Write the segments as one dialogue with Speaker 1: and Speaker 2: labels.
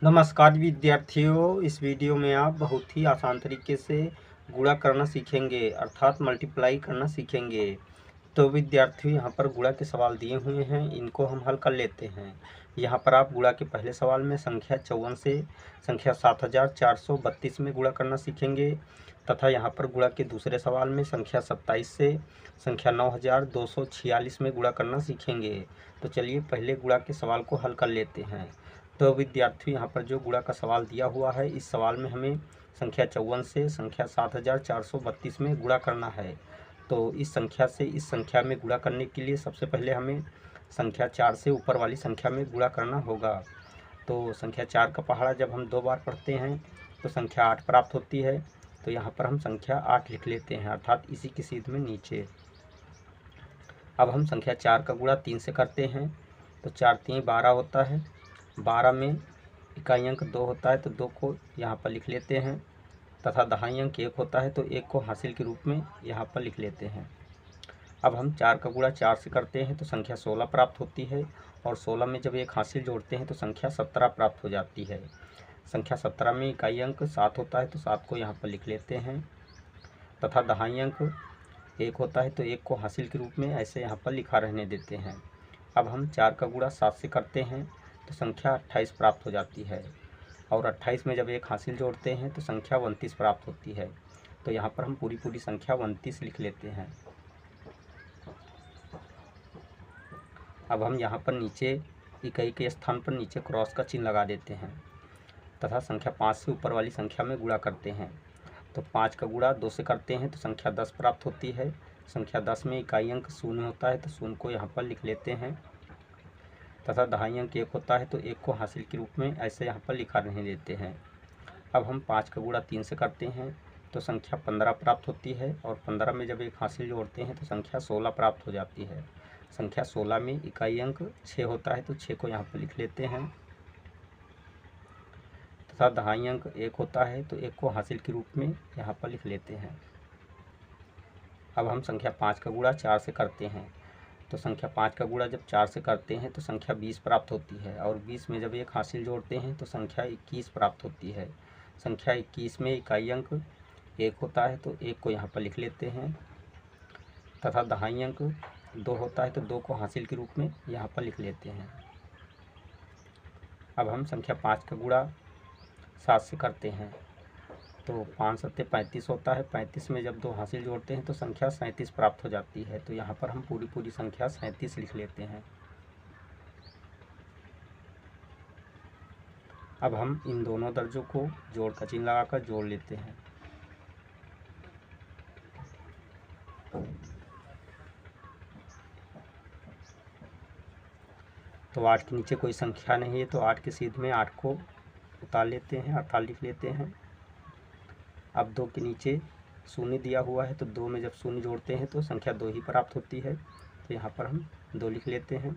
Speaker 1: नमस्कार विद्यार्थियों, इस वीडियो में आप बहुत ही आसान तरीके से गुणा करना सीखेंगे अर्थात मल्टीप्लाई करना सीखेंगे। तो विद्यार्थियों, यहाँ पर गुणा के सवाल दिए हुए हैं, इनको हम हल कर लेते हैं। यहाँ पर आप गुणा के पहले सवाल में संख्या 54 से संख्या 7432 में गुणा करना सीखेंगे तथा यहाँ पर गुणा के दूसरे सवाल में संख्या 27 से संख्या 9246 में गुणा करना सीखेंगे। तो चलिए पहले गुणा के सवाल को हल कर लेते हैं। तो विद्यार्थी, यहाँ पर जो गुणा का सवाल दिया हुआ है, इस सवाल में हमें संख्या 54 से संख्या 7432 में गुणा करना है। तो इस संख्या से इस संख्या में गुणा करने के लिए सबसे पहले हमें संख्या 4 से ऊपर वाली संख्या में गुणा करना होगा। तो संख्या 4 का पहाड़ा जब हम 2 बार पढ़ते हैं तो संख्या 8 प्राप्त होती है। तो यहाँ पर हम संख्या 8 लिख लेते हैं अर्थात इसी की सीध में नीचे। अब हम संख्या 4 का गुणा 3 से करते हैं तो 4 3 12 होता है। 12 में इकाई अंक 2 होता है तो 2 को यहाँ पर लिख लेते हैं तथा दहाई अंक 1 होता है तो 1 को हासिल के रूप में यहाँ पर लिख लेते हैं। अब हम 4 का गुणा 4 से करते हैं तो संख्या 16 प्राप्त होती है और 16 में जब एक हासिल जोड़ते हैं तो संख्या 17 प्राप्त हो जाती है। संख्या 17 में इकाई अंक 7 होता है तो 7 को यहाँ पर लिख लेते हैं तथा दहाई अंक 1 होता है तो 1 को हासिल के रूप में ऐसे यहाँ पर लिखा रहने देते हैं। अब हम 4 का गुणा 7 से करते हैं तो संख्या 28 प्राप्त हो जाती है और 28 में जब एक हासिल जोड़ते हैं तो संख्या 29 प्राप्त होती है। तो यहाँ पर हम पूरी संख्या 29 लिख लेते हैं। अब हम यहाँ पर नीचे इकाई के स्थान पर नीचे क्रॉस का चिन्ह लगा देते हैं तथा संख्या 5 से ऊपर वाली संख्या में गुणा करते हैं। तो 5 का गुणा 2 से करते हैं तो संख्या 10 प्राप्त होती है। संख्या 10 में इकाई अंक 0 होता है तो 0 को यहाँ पर लिख लेते हैं तथा दहाई अंक 1 होता है तो 1 को हासिल के रूप में ऐसे यहाँ पर लिखा रहने देते हैं। अब हम 5 का गुणा 3 से करते हैं तो संख्या 15 प्राप्त होती है और 15 में जब एक हासिल जोड़ते हैं तो संख्या 16 प्राप्त हो जाती है। संख्या 16 में इकाई अंक 6 होता है तो 6 को यहाँ पर लिख लेते हैं तथा दहाई अंक 1 होता है तो 1 को हासिल के रूप में यहाँ पर लिख लेते हैं। अब हम संख्या 5 का गुणा 4 से करते हैं तो संख्या 5 का गुणा जब 4 से करते हैं तो संख्या 20 प्राप्त होती है और 20 में जब एक हासिल जोड़ते हैं तो संख्या 21 प्राप्त होती है। संख्या 21 में इकाई अंक 1 होता है तो 1 को यहाँ पर लिख लेते हैं तथा दहाई अंक 2 होता है तो 2 को हासिल के रूप में यहाँ पर लिख लेते हैं। अब हम संख्या 5 का गुणा 7 से करते हैं तो 5 सत्ते 35 होता है। 35 में जब 2 हासिल जोड़ते हैं तो संख्या 37 प्राप्त हो जाती है। तो यहाँ पर हम पूरी संख्या 37 लिख लेते हैं। अब हम इन दोनों दर्जों को जोड़ का चिन्ह लगाकर जोड़ लेते हैं। तो 8 के नीचे कोई संख्या नहीं है तो 8 के सीध में 8 को उतार लेते हैं अर्थात लिख लेते हैं। अब 2 के नीचे 0 दिया हुआ है तो 2 में जब 0 जोड़ते हैं तो संख्या 2 ही प्राप्त होती है। तो यहाँ पर हम 2 लिख लेते हैं।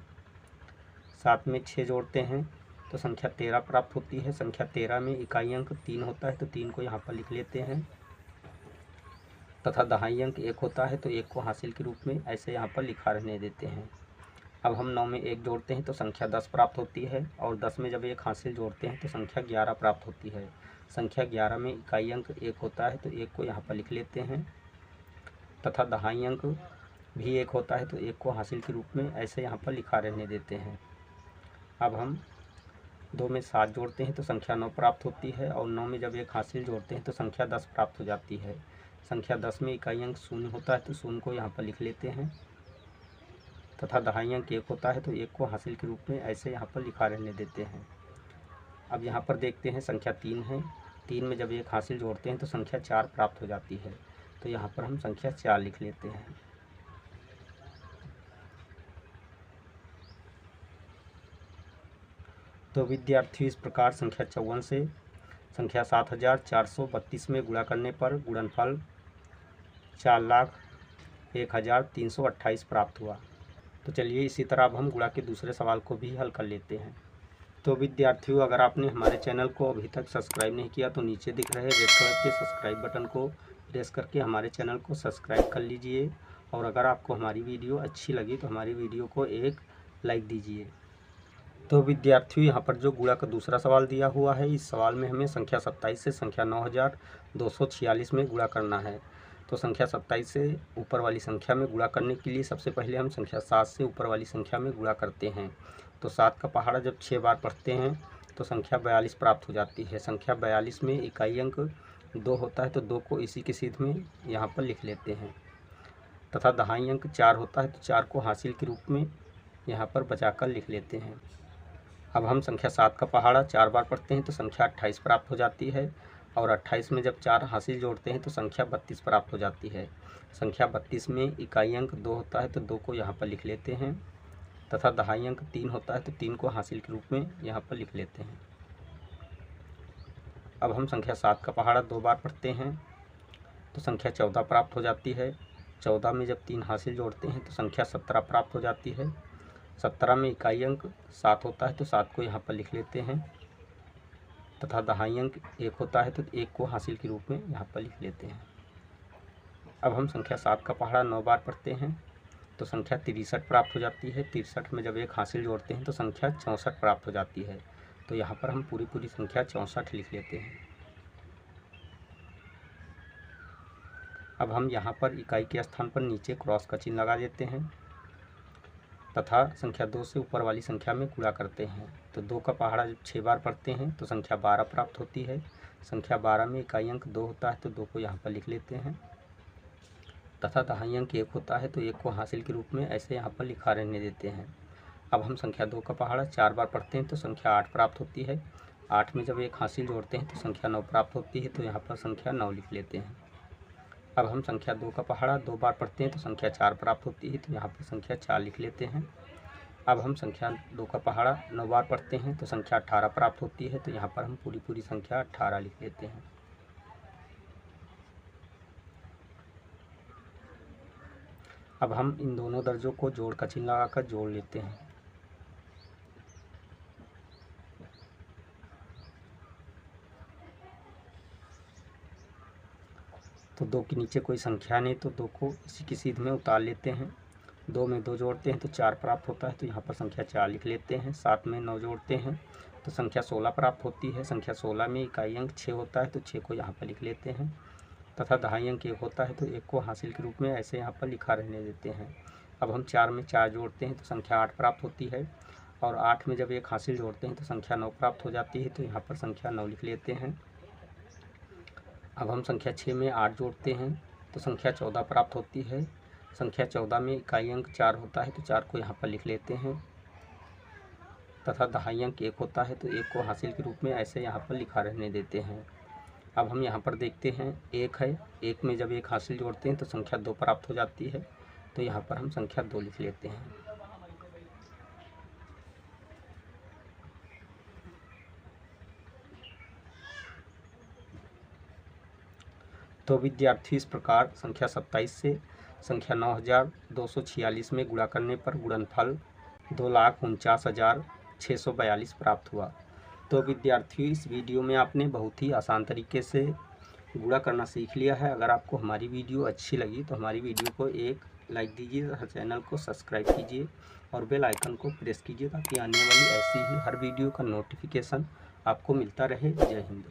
Speaker 1: 7 में 6 जोड़ते हैं तो संख्या 13 प्राप्त होती है। संख्या 13 में इकाई अंक 3 होता है तो 3 को यहाँ पर लिख लेते हैं तथा दहाई अंक 1 होता है तो 1 को हासिल के रूप में ऐसे यहाँ पर लिखा रहने देते हैं। अब हम 9 में 1 जोड़ते हैं तो संख्या 10 प्राप्त होती है और 10 में जब 1 हासिल जोड़ते हैं तो संख्या 11 प्राप्त होती है। संख्या 11 में इकाई अंक 1 होता है तो 1 को यहाँ पर लिख लेते हैं तथा दहाई अंक भी 1 होता है तो 1 को हासिल के रूप में ऐसे यहाँ पर लिखा रहने देते हैं। अब हम 2 में 7 जोड़ते हैं तो संख्या 9 प्राप्त होती है और 9 में जब 1 हासिल जोड़ते हैं तो संख्या 10 प्राप्त हो जाती है। संख्या 10 में इकाई अंक 0 होता है तो 0 को यहाँ पर लिख लेते हैं तथा दहाई अंक 1 होता है तो 1 को हासिल के रूप में ऐसे यहाँ पर लिखा रहने देते हैं। अब यहाँ पर देखते हैं संख्या 3 है। 3 में जब 1 हासिल जोड़ते हैं तो संख्या 4 प्राप्त हो जाती है। तो यहाँ पर हम संख्या 4 लिख लेते हैं। तो विद्यार्थी, इस प्रकार संख्या 54 से संख्या 7432 में गुणा करने पर गुणनफल 4,01,328 प्राप्त हुआ। तो चलिए इसी तरह अब हम गुणा के दूसरे सवाल को भी हल कर लेते हैं। तो विद्यार्थियों, अगर आपने हमारे चैनल को अभी तक सब्सक्राइब नहीं किया तो नीचे दिख रहे रेड कलर के सब्सक्राइब बटन को प्रेस करके हमारे चैनल को सब्सक्राइब कर लीजिए और अगर आपको हमारी वीडियो अच्छी लगी तो हमारी वीडियो को एक लाइक दीजिए। तो विद्यार्थियों यहाँ पर जो गुणा का दूसरा सवाल दिया हुआ है, इस सवाल में हमें संख्या 27 से संख्या 9246 में गुणा करना है। तो संख्या 27 से ऊपर वाली संख्या में गुणा करने के लिए सबसे पहले हम संख्या 7 से ऊपर वाली संख्या में गुणा करते हैं। तो 7 का पहाड़ा जब 6 बार पढ़ते हैं तो संख्या 42 प्राप्त हो जाती है। संख्या 42 में इकाई अंक 2 होता है, तो 2 को इसी की सीध में यहाँ पर लिख लेते हैं, तथा दहाई अंक 4 होता है, तो 4 को हासिल के रूप में यहाँ पर बचाकर लिख लेते हैं। अब हम संख्या 7 का पहाड़ा 4 बार पढ़ते हैं तो संख्या 28 प्राप्त हो जाती है, और 28 में जब 4 हासिल जोड़ते हैं तो संख्या 32 प्राप्त हो जाती है। संख्या 32 में इकाई अंक 2 होता है, तो 2 को यहाँ पर लिख लेते हैं, तथा दहाई अंक 3 होता है, तो 3 को हासिल के रूप में यहाँ पर लिख लेते हैं। अब हम संख्या 7 का पहाड़ा 2 बार पढ़ते हैं तो संख्या 14 प्राप्त हो जाती है। 14 में जब 3 हासिल जोड़ते हैं तो संख्या 17 प्राप्त हो जाती है। 17 में इकाई अंक 7 होता है, तो 7 को यहाँ पर लिख लेते हैं, तथा दहाई अंक 1 होता है, तो 1 को हासिल के रूप में यहाँ पर लिख लेते हैं। अब हम संख्या 7 का पहाड़ा 9 बार पढ़ते हैं तो संख्या 63 प्राप्त हो जाती है। 63 में जब 1 हासिल जोड़ते हैं तो संख्या 64 प्राप्त हो जाती है। तो यहाँ पर हम पूरी संख्या 64 लिख लेते हैं। अब हम यहाँ पर इकाई के स्थान पर नीचे क्रॉस का चिन्ह लगा देते हैं, तथा संख्या 2 से ऊपर वाली संख्या में गुणा करते हैं। तो 2 का पहाड़ा जब 6 बार पढ़ते हैं तो संख्या 12 प्राप्त होती है। संख्या 12 में इकाई अंक 2 होता है, तो 2 को यहाँ पर लिख लेते हैं, तथा दहाई अंक 1 होता है, तो 1 को हासिल के रूप में ऐसे यहाँ पर लिखा रहने देते हैं। अब हम संख्या 2 का पहाड़ा 4 बार पढ़ते हैं तो संख्या 8 प्राप्त होती है। 8 में जब 1 हासिल जोड़ते हैं तो संख्या 9 प्राप्त होती है, तो यहाँ पर संख्या 9 लिख लेते हैं। अब हम संख्या 2 का पहाड़ा 2 बार पढ़ते हैं तो संख्या 4 प्राप्त होती है, तो यहाँ पर संख्या 4 लिख लेते हैं। अब हम संख्या 2 का पहाड़ा 9 बार पढ़ते हैं तो संख्या 18 प्राप्त होती है, तो यहाँ पर हम पूरी संख्या 18 लिख लेते हैं। अब हम इन दोनों दर्जों को जोड़ का चिन्ह लगाकर जोड़ लेते हैं। तो 2 के नीचे कोई संख्या नहीं, तो 2 को इसी की सीध में उतार लेते हैं। 2 में 2 जोड़ते हैं तो 4 प्राप्त होता है, तो यहाँ पर संख्या 4 लिख लेते हैं। 7 में 9 जोड़ते हैं तो संख्या 16 प्राप्त होती है। संख्या 16 में इकाई अंक 6 होता है, तो 6 को यहाँ पर लिख लेते हैं, तथा दहाई अंक 1 होता है, तो 1 को हासिल के रूप में ऐसे यहाँ पर लिखा रहने देते हैं। अब हम 4 में 4 जोड़ते हैं तो संख्या 8 प्राप्त होती है, और 8 में जब 1 हासिल जोड़ते हैं तो संख्या 9 प्राप्त हो जाती है, तो यहाँ पर संख्या 9 लिख लेते हैं। अब हम संख्या 6 में 8 जोड़ते हैं तो संख्या 14 प्राप्त होती है। संख्या 14 में इकाई अंक 4 होता है, तो 4 को यहाँ पर लिख लेते हैं, तथा दहाई अंक 1 होता है, तो 1 को हासिल के रूप में ऐसे यहाँ पर लिखा रहने देते हैं। अब हम यहाँ पर देखते हैं 1 है, 1 में जब 1 हासिल जोड़ते हैं तो संख्या 2 प्राप्त हो जाती है, तो यहाँ पर हम संख्या 2 लिख लेते हैं। तो विद्यार्थी इस प्रकार संख्या 27 से संख्या 9246 में गुणा करने पर गुणनफल 2,49,642 प्राप्त हुआ। तो विद्यार्थियों इस वीडियो में आपने बहुत ही आसान तरीके से गुणा करना सीख लिया है। अगर आपको हमारी वीडियो अच्छी लगी तो हमारी वीडियो को एक लाइक दीजिए तथा चैनल को सब्सक्राइब कीजिए और बेल आइकन को प्रेस कीजिए, ताकि आने वाली ऐसी ही हर वीडियो का नोटिफिकेशन आपको मिलता रहे। जय हिंद।